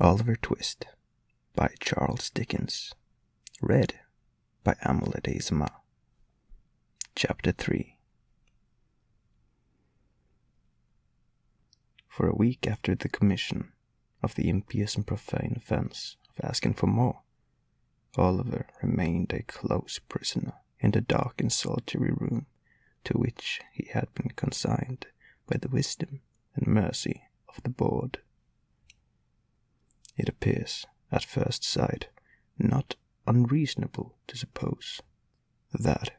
Oliver Twist by Charles Dickens. Read by Amulet ASMR. Chapter 3. For a week after the commission of the impious and profane offense of asking for more, Oliver remained a close prisoner in the dark and solitary room to which he had been consigned by the wisdom and mercy of the board. It appears, at first sight, not unreasonable to suppose that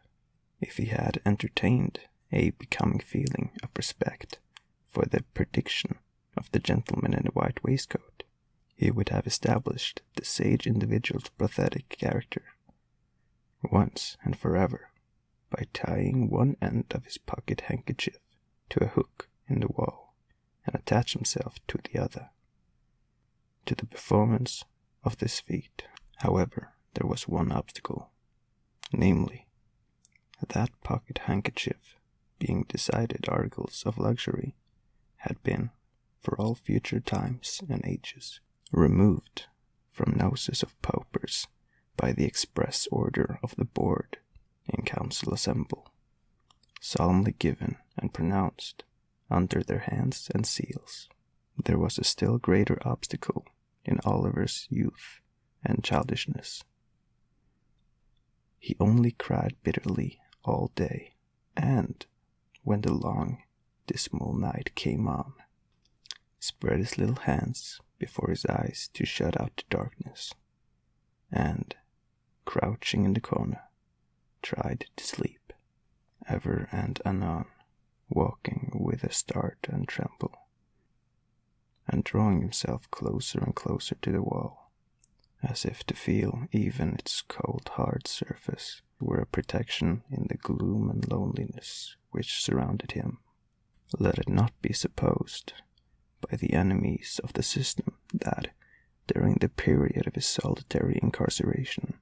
if he had entertained a becoming feeling of respect for the prediction of the gentleman in the white waistcoat, he would have established the sage individual's pathetic character, once and forever, by tying one end of his pocket handkerchief to a hook in the wall and attach himself to the other. To the performance of this feat, however, there was one obstacle, namely, that pocket handkerchief, being decided articles of luxury, had been, for all future times and ages, removed from noses of paupers by the express order of the board in council assemble, solemnly given and pronounced under their hands and seals. There was a still greater obstacle in Oliver's youth and childishness. He only cried bitterly all day, and, when the long, dismal night came on, spread his little hands before his eyes to shut out the darkness, and, crouching in the corner, tried to sleep, ever and anon, walking with a start and tremble, and drawing himself closer and closer to the wall, as if to feel even its cold hard surface were a protection in the gloom and loneliness which surrounded him. Let it not be supposed by the enemies of the system that, during the period of his solitary incarceration,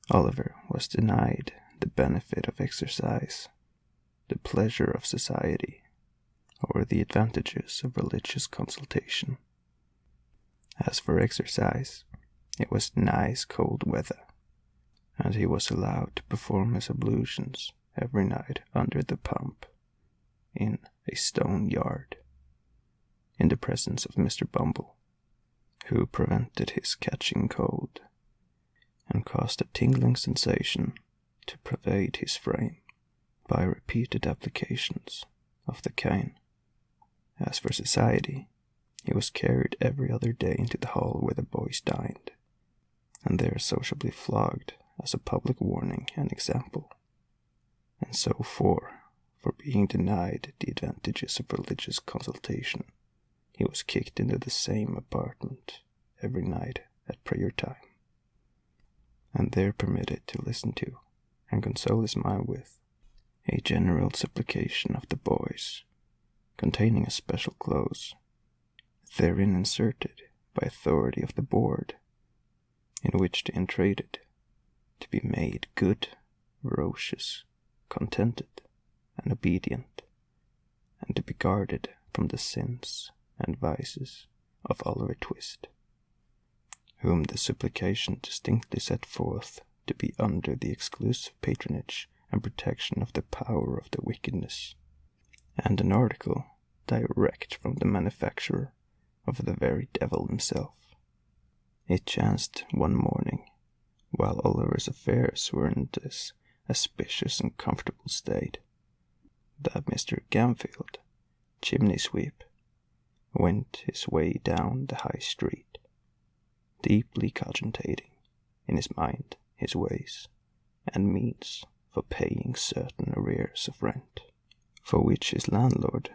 Oliver was denied the benefit of exercise, the pleasure of society, or the advantages of religious consultation. As for exercise, it was nice cold weather, and he was allowed to perform his ablutions every night under the pump in a stone yard, in the presence of Mr. Bumble, who prevented his catching cold, and caused a tingling sensation to pervade his frame by repeated applications of the cane. As for society, he was carried every other day into the hall where the boys dined, and there sociably flogged as a public warning and example. And so for being denied the advantages of religious consultation, he was kicked into the same apartment every night at prayer time, and there permitted to listen to and console his mind with a general supplication of the boys, containing a special clause, therein inserted by authority of the board, in which they entreated to be made good, virtuous, contented, and obedient, and to be guarded from the sins and vices of Oliver Twist, whom the supplication distinctly set forth to be under the exclusive patronage and protection of the power of the wickedness, and an article direct from the manufacturer of the very devil himself. It chanced one morning, while Oliver's affairs were in this auspicious and comfortable state, that Mr. Gamfield, chimney sweep, went his way down the high street, deeply cogitating in his mind his ways and means for paying certain arrears of rent, for which his landlord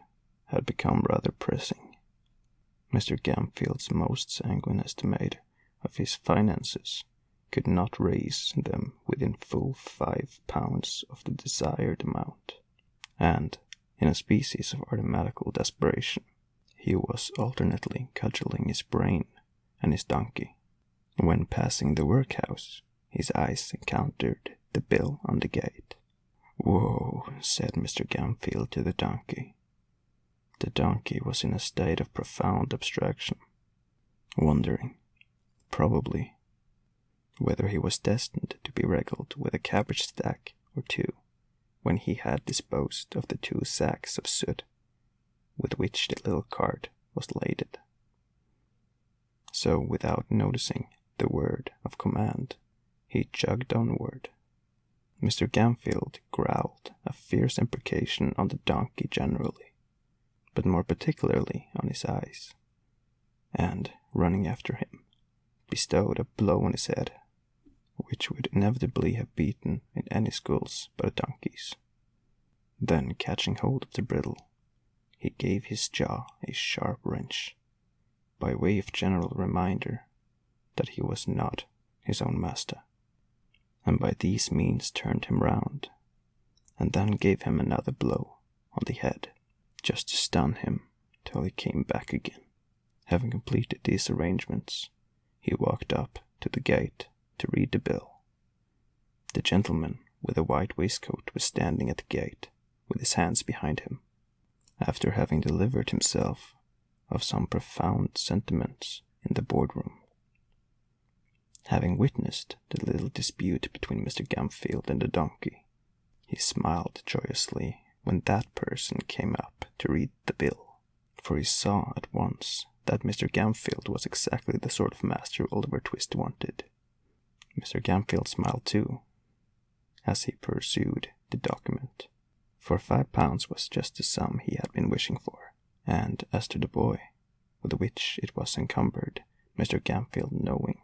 had become rather pressing. Mr. Gamfield's most sanguine estimate of his finances could not raise them within full £5 of the desired amount, and, in a species of arithmetical desperation, he was alternately cudgelling his brain and his donkey. When passing the workhouse, his eyes encountered the bill on the gate. "Whoa," said Mr. Gamfield to the donkey. The donkey was in a state of profound abstraction, wondering, probably, whether he was destined to be regaled with a cabbage stack or two when he had disposed of the 2 sacks of soot with which the little cart was laden. So, without noticing the word of command, he jogged onward. Mr. Gamfield growled a fierce imprecation on the donkey generally, but more particularly on his eyes, and, running after him, bestowed a blow on his head, which would inevitably have beaten in any schools but a donkey's. Then, catching hold of the bridle, he gave his jaw a sharp wrench, by way of general reminder that he was not his own master, and by these means turned him round, and then gave him another blow on the head, just to stun him till he came back again. Having completed these arrangements, he walked up to the gate to read the bill. The gentleman with the white waistcoat was standing at the gate, with his hands behind him, after having delivered himself of some profound sentiments in the boardroom. Having witnessed the little dispute between Mr. Gamfield and the donkey, he smiled joyously when that person came up to read the bill, for he saw at once that Mr. Gamfield was exactly the sort of master Oliver Twist wanted. Mr. Gamfield smiled too, as he pursued the document, for £5 was just the sum he had been wishing for, and as to the boy, with which it was encumbered, Mr. Gamfield, knowing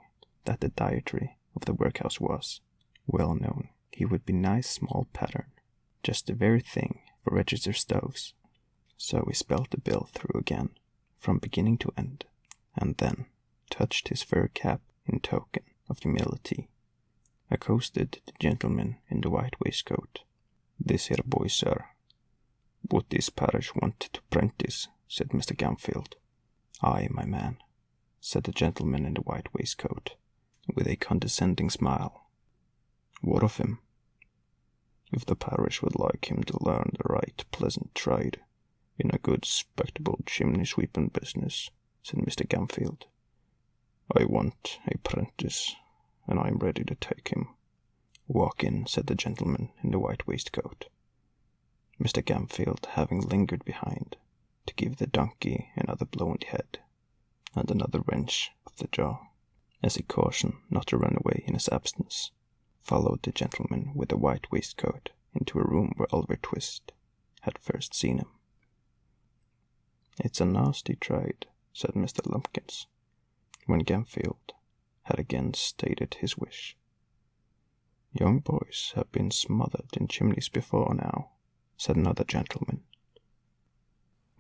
that the dietary of the workhouse was well known, he would be nice small pattern, just the very thing for register stoves. So he spelt the bill through again, from beginning to end, and then touched his fur cap in token of humility, accosted the gentleman in the white waistcoat. "This here boy, sir, would this parish want to prentice?" said Mr. Gamfield. "Aye, my man," said the gentleman in the white waistcoat, with a condescending smile. "What of him?" "If the parish would like him to learn the right pleasant trade in a good spectable chimney-sweeping business," said Mr. Gamfield, "I want a prentice, and I am ready to take him." "Walk in," said the gentleman in the white waistcoat, Mr. Gamfield having lingered behind to give the donkey another blow on the head and another wrench of the jaw, as a caution not to run away in his absence, followed the gentleman with the white waistcoat into a room where Oliver Twist had first seen him. "It's a nasty trade," said Mr. Lumpkins, when Gamfield had again stated his wish. "Young boys have been smothered in chimneys before now," said another gentleman.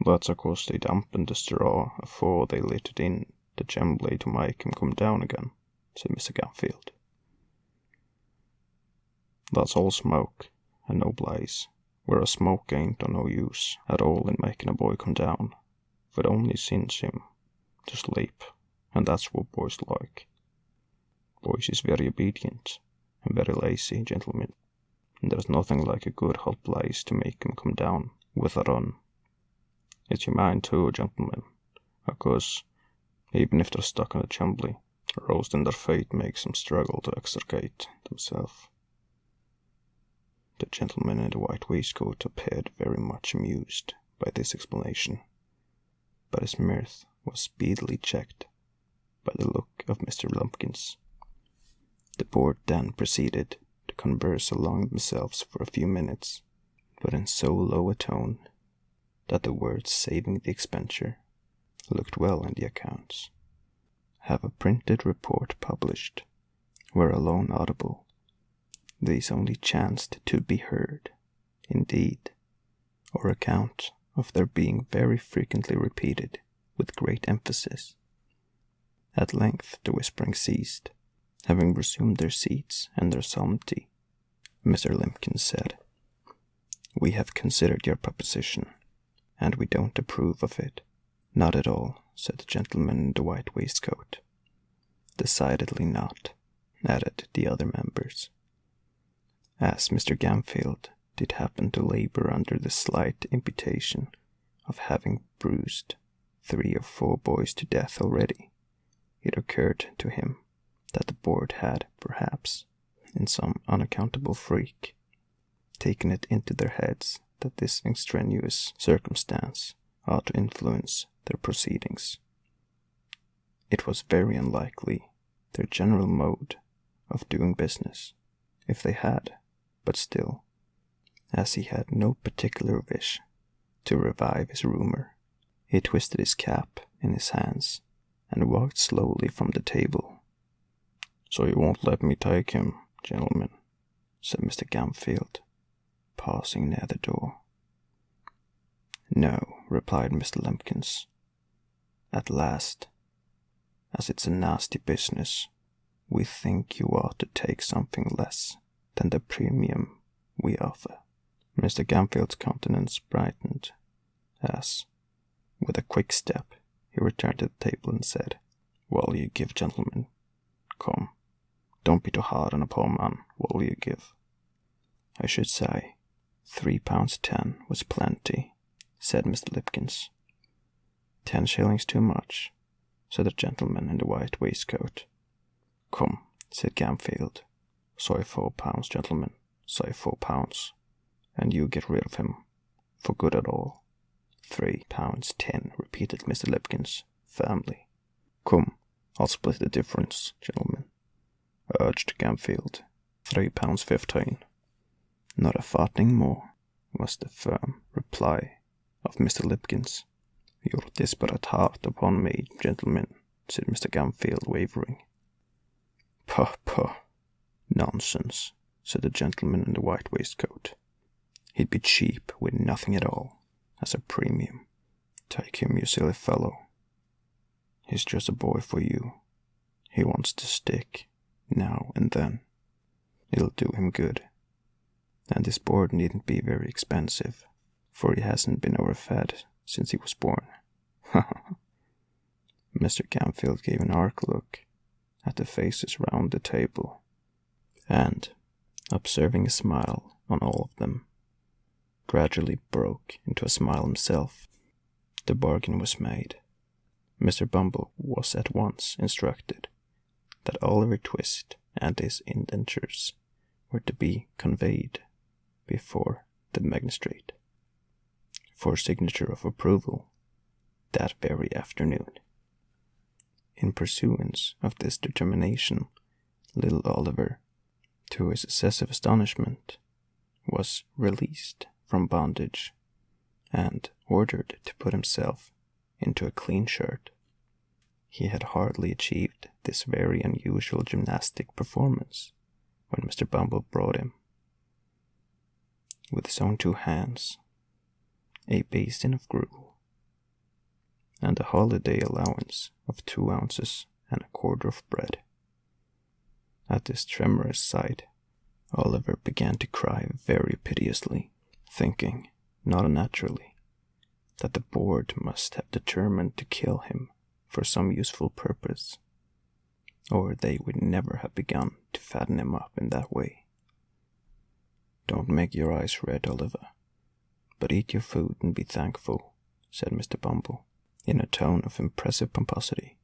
"That's acause they dampened the straw afore they lit it in the chimbley to make him come down again," said Mr. Gamfield. "That's all smoke, and no blaze, whereas smoke ain't of no use at all in making a boy come down, for it only sends him to sleep, and that's what boys like. Boys is very obedient, and very lazy, gentlemen, and there's nothing like a good hot blaze to make 'em come down with a run. It's your mind too, gentlemen, because even if they're stuck in a chimbley, roasting their fate makes 'em struggle to extricate themselves." The gentleman in the white waistcoat appeared very much amused by this explanation, but his mirth was speedily checked by the look of Mr. Lumpkins. The board then proceeded to converse among themselves for a few minutes, but in so low a tone that the words "saving the expenditure" looked well in the accounts. Have a printed report published were alone audible. These only chanced to be heard, indeed, or account of their being very frequently repeated with great emphasis. At length the whispering ceased. Having resumed their seats and their solemnity, Mr. Lumpkins said, "We have considered your proposition, and we don't approve of it." "Not at all," said the gentleman in the white waistcoat. "Decidedly not," added the other members. As Mr. Gamfield did happen to labor under the slight imputation of having bruised 3 or 4 boys to death already, it occurred to him that the board had, perhaps, in some unaccountable freak, taken it into their heads that this extraneous circumstance ought to influence their proceedings. It was very unlikely their general mode of doing business, if they had, but still, as he had no particular wish to revive his rumor, he twisted his cap in his hands and walked slowly from the table. "So you won't let me take him, gentlemen," said Mr. Gamfield, pausing near the door. "No," replied Mr. Limpkins. "At last, as it's a nasty business, we think you ought to take something less than the premium we offer." Mr. Gamfield's countenance brightened as, with a quick step, he returned to the table and said, "What'll you give, gentlemen? Come, don't be too hard on a poor man. What'll you give?" "I should say £3.10 was plenty," said Mr. Limpkins. "10 shillings too much," said the gentleman in the white waistcoat. "Come," said Gamfield, "say £4, gentlemen, say £4, and you get rid of him, for good at all." £3.10, repeated Mr. Limpkins, firmly. "Come, I'll split the difference, gentlemen," urged Gamfield. £3.15. "Not a farthing more," was the firm reply of Mr. Limpkins. "Your desperate heart upon me, gentlemen," said Mr. Gamfield, wavering. "Pah, pah, nonsense," said the gentleman in the white waistcoat. "He'd be cheap with nothing at all, as a premium. Take him, you silly fellow. He's just a boy for you. He wants to stick, now and then. It'll do him good. And this board needn't be very expensive, for he hasn't been overfed since he was born." Mr. Gamfield gave an arch look at the faces round the table, and, observing a smile on all of them, gradually broke into a smile himself. The bargain was made. Mr. Bumble was at once instructed that Oliver Twist and his indentures were to be conveyed before the magistrate for signature of approval that very afternoon. In pursuance of this determination, little Oliver, to his excessive astonishment, was released from bondage and ordered to put himself into a clean shirt. He had hardly achieved this very unusual gymnastic performance when Mr. Bumble brought him, with his own 2 hands, a basin of gruel, and a holiday allowance of 2 ounces and a quarter of bread. At this tremorous sight, Oliver began to cry very piteously, thinking, not unnaturally, that the board must have determined to kill him for some useful purpose, or they would never have begun to fatten him up in that way. "Don't make your eyes red, Oliver, but eat your food and be thankful," said Mr. Bumble, in a tone of impressive pomposity.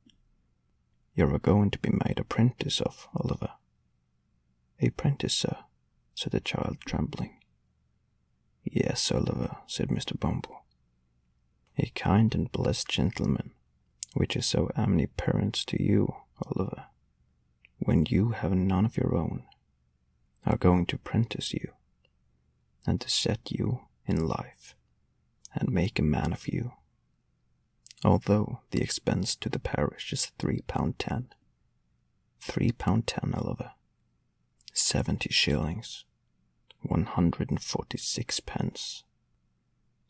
"You're going to be made a prentice of, Oliver." "A prentice, sir?" said the child, trembling. "Yes, Oliver," said Mr. Bumble. "A kind and blessed gentleman, which is so omniparent to you, Oliver, when you have none of your own, are going to prentice you, and to set you in life, and make a man of you, although the expense to the parish is £3.10. £3.10, Oliver. 70 shillings, 146 pence,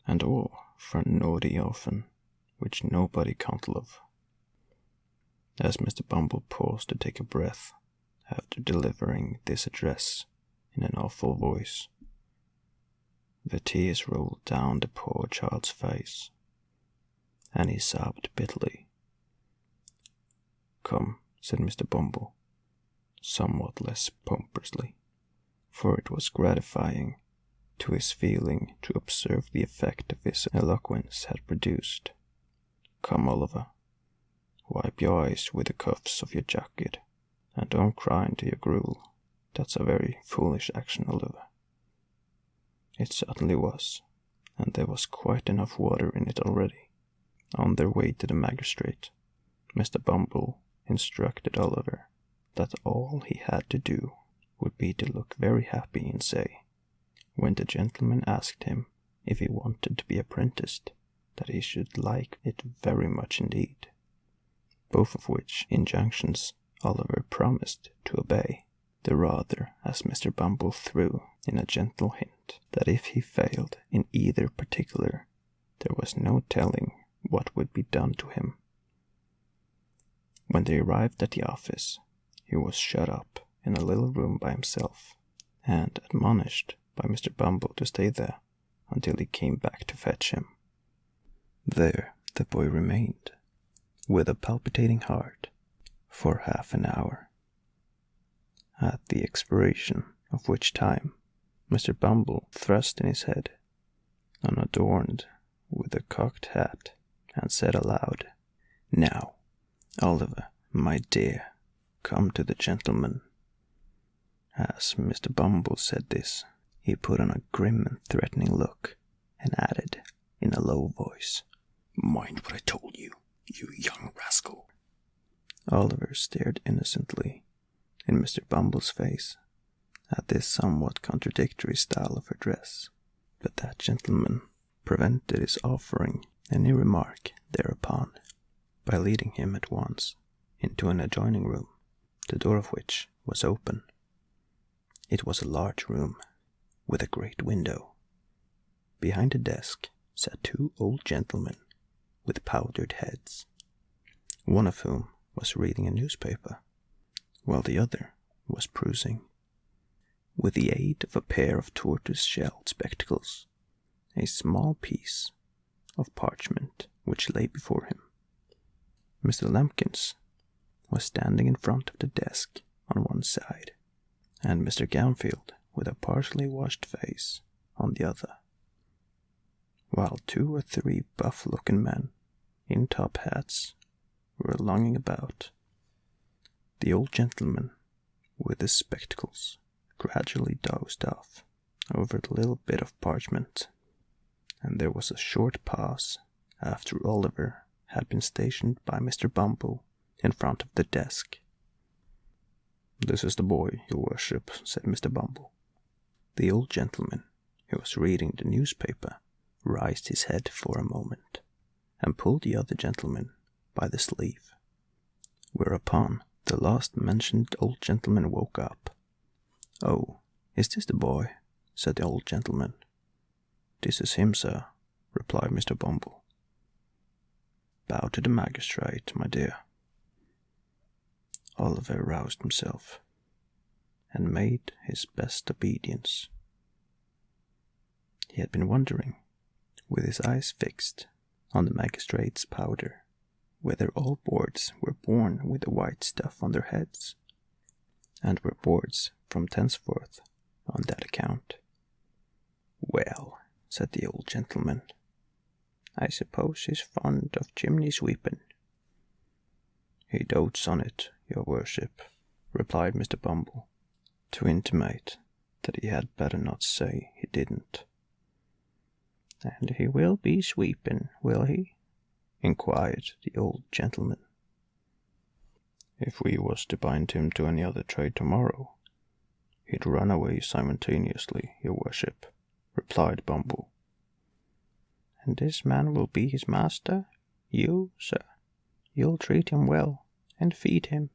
and all for a naughty orphan, which nobody can't love." As Mr. Bumble paused to take a breath after delivering this address in an awful voice, the tears rolled down the poor child's face, and he sobbed bitterly. "Come," said Mr. Bumble, somewhat less pompously, for it was gratifying to his feeling to observe the effect of his eloquence had produced. "Come, Oliver, wipe your eyes with the cuffs of your jacket, and don't cry into your gruel. That's a very foolish action, Oliver." It certainly was, and there was quite enough water in it already. On their way to the magistrate, Mr. Bumble instructed Oliver that all he had to do would be to look very happy and say, when the gentleman asked him if he wanted to be apprenticed, that he should like it very much indeed. Both of which injunctions Oliver promised to obey, the rather as Mr. Bumble threw in a gentle hint that if he failed in either particular, there was no telling what would be done to him. When they arrived at the office, he was shut up in a little room by himself, and admonished by Mr. Bumble to stay there until he came back to fetch him. There the boy remained, with a palpitating heart, for half an hour, at the expiration of which time Mr. Bumble thrust in his head, unadorned with a cocked hat, and said aloud, "Now, Oliver, my dear, come to the gentleman." As Mr. Bumble said this, he put on a grim and threatening look, and added, in a low voice, "Mind what I told you, you young rascal." Oliver stared innocently in Mr. Bumble's face at this somewhat contradictory style of address, but that gentleman prevented his offering any remark thereupon by leading him at once into an adjoining room, the door of which was open. It was a large room with a great window. Behind a desk sat two old gentlemen with powdered heads, one of whom was reading a newspaper, while the other was perusing, with the aid of a pair of tortoise-shell spectacles, a small piece of parchment which lay before him. Mr. Lumpkins was standing in front of the desk on one side, and Mr. Gamfield with a partially washed face on the other, while 2 or 3 buff-looking men in top hats were lunging about. The old gentleman with the spectacles gradually dozed off over the little bit of parchment, and there was a short pause after Oliver had been stationed by Mr. Bumble in front of the desk. "This is the boy, your worship," said Mr. Bumble. The old gentleman, who was reading the newspaper, raised his head for a moment, and pulled the other gentleman by the sleeve, whereupon the last-mentioned old gentleman woke up. "Oh, is this the boy?" said the old gentleman. "This is him, sir," replied Mr. Bumble. "Bow to the magistrate, my dear." Oliver roused himself, and made his best obedience. He had been wondering, with his eyes fixed on the magistrate's powder, whether all boards were born with the white stuff on their heads, and were boards from thenceforth on that account. "Well," said the old gentleman, "I suppose he's fond of chimney sweeping." "He dotes on it, your worship," replied Mr. Bumble, to intimate that he had better not say he didn't. "And he will be sweeping, will he?" inquired the old gentleman. "If we was to bind him to any other trade tomorrow, he'd run away simultaneously, your worship," replied Bumble. "And this man will be his master? You, sir? You'll treat him well, and feed him,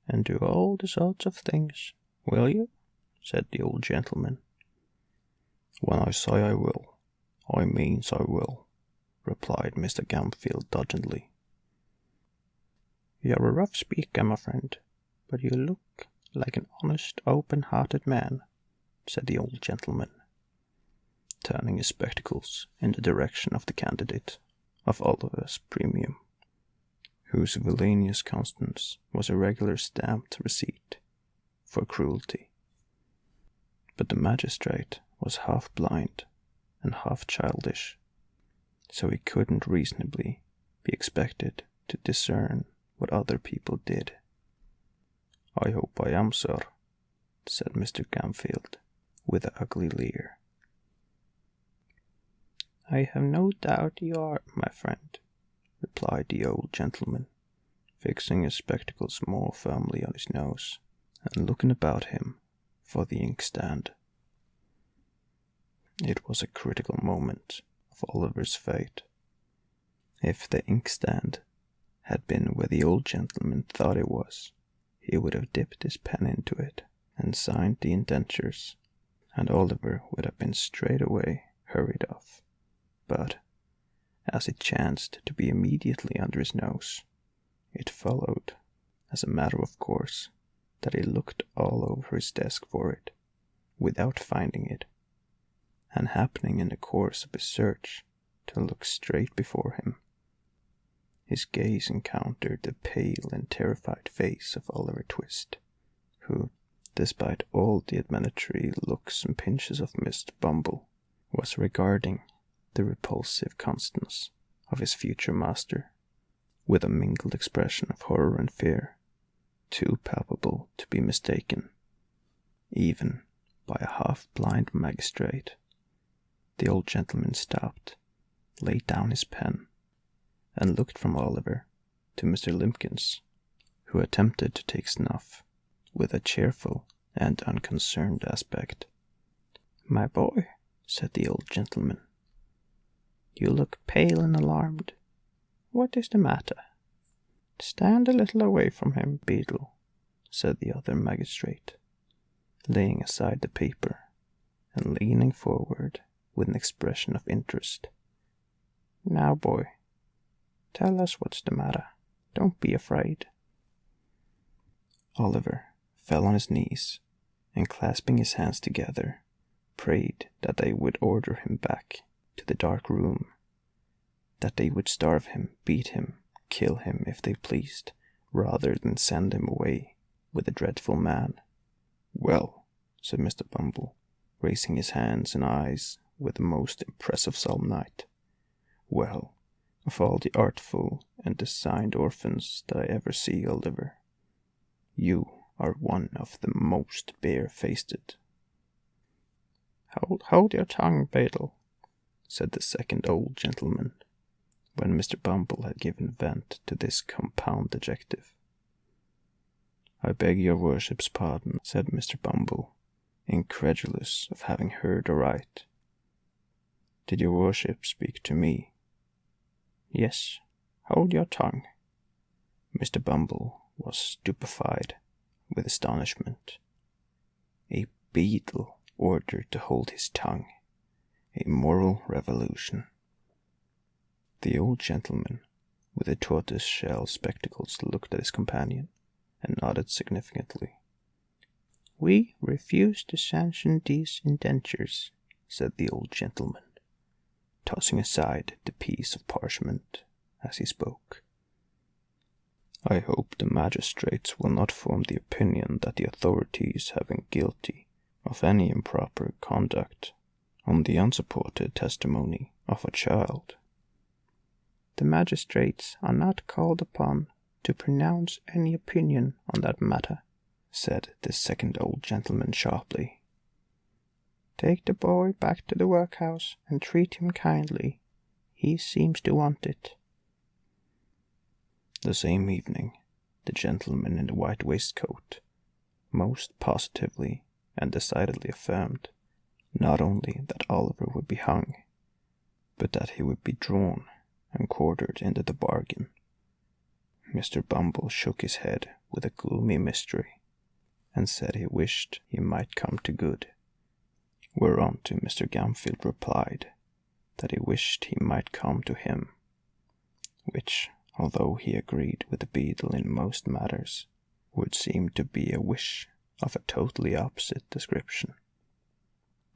and do all the sorts of things, will you?" said the old gentleman. "When I say I will, I means I will," replied Mr. Gamfield doggedly. "You're a rough speaker, my friend, but you look like an honest, open-hearted man," said the old gentleman, turning his spectacles in the direction of the candidate of Oliver's premium, whose villainous countenance was a regular stamped receipt for cruelty. But the magistrate was half blind and half childish, so he couldn't reasonably be expected to discern what other people did. "I hope I am, sir," said Mr. Gamfield, with an ugly leer. "I have no doubt you are, my friend," replied the old gentleman, fixing his spectacles more firmly on his nose, and looking about him for the inkstand. It was a critical moment of Oliver's fate. If the inkstand had been where the old gentleman thought it was, he would have dipped his pen into it and signed the indentures, and Oliver would have been straightway hurried off. But, as it chanced to be immediately under his nose, it followed, as a matter of course, that he looked all over his desk for it, without finding it, and happening in the course of his search to look straight before him, his gaze encountered the pale and terrified face of Oliver Twist, who, despite all the admonitory looks and pinches of Mr. Bumble, was regarding the repulsive Constance of his future master with a mingled expression of horror and fear, too palpable to be mistaken, even by a half-blind magistrate. The old gentleman stopped, laid down his pen, and looked from Oliver to Mr. Limpkins, who attempted to take snuff with a cheerful and unconcerned aspect. "My boy," said the old gentleman, "you look pale and alarmed. What is the matter?" "Stand a little away from him, Beadle," said the other magistrate, laying aside the paper and leaning forward with an expression of interest. "Now, boy, tell us what's the matter. Don't be afraid." Oliver fell on his knees and, clasping his hands together, prayed that they would order him back to the dark room, that they would starve him, beat him, kill him if they pleased, rather than send him away with the dreadful man. "Well," said Mr. Bumble, raising his hands and eyes with the most impressive solemnity, "well, of all the artful and designed orphans that I ever see, Oliver, you are one of the most bare-faced." Hold your tongue, Beadle," said the second old gentleman, when Mr. Bumble had given vent to this compound adjective. "I beg your worship's pardon," said Mr. Bumble, incredulous of having heard aright. "Did your worship speak to me?" "Yes, hold your tongue." Mr. Bumble was stupefied with astonishment. A beadle ordered to hold his tongue. A moral revolution. The old gentleman with the tortoise-shell spectacles looked at his companion and nodded significantly. "We refuse to sanction these indentures," said the old gentleman, tossing aside the piece of parchment as he spoke. "I hope the magistrates will not form the opinion that the authorities have been guilty of any improper conduct on the unsupported testimony of a child." "The magistrates are not called upon to pronounce any opinion on that matter," said the second old gentleman sharply. "Take the boy back to the workhouse and treat him kindly. He seems to want it." The same evening, the gentleman in the white waistcoat most positively and decidedly affirmed not only that Oliver would be hung, but that he would be drawn and quartered into the bargain. Mr. Bumble shook his head with a gloomy mystery, and said he wished he might come to good, whereunto Mr. Gamfield replied that he wished he might come to him, which, although he agreed with the beadle in most matters, would seem to be a wish of a totally opposite description.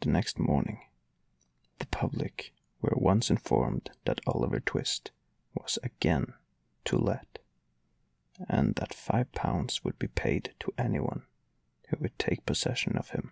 The next morning, the public were once informed that Oliver Twist was again to let, and that £5 would be paid to anyone who would take possession of him.